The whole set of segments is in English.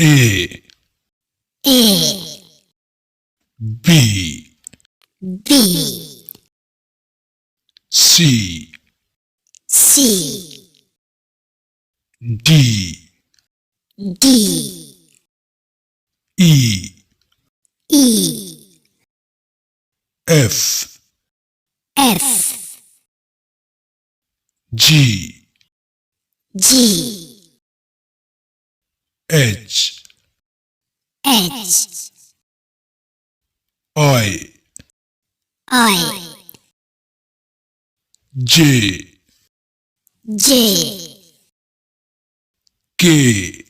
A, B, C, D, E, F, G, H, I, J, K,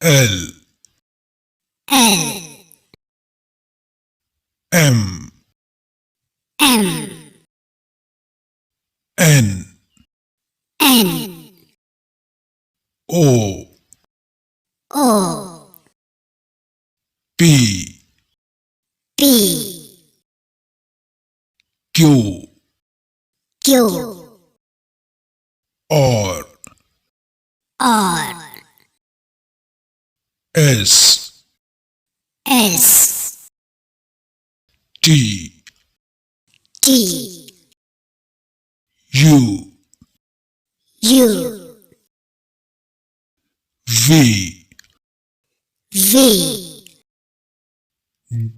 L, M, N, O, P, Q, R, S, T, U,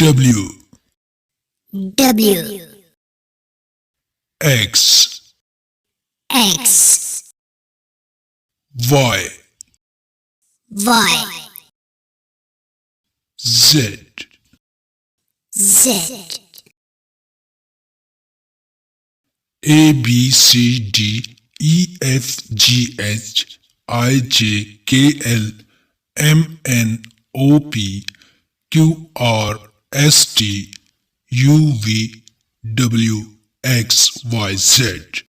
V, W, X, Y, Z, A, B, C, D, E, F, G, H, I, J, K, L, M, N, O, P, Q, R, S, T, U, V, W, X, Y, Z.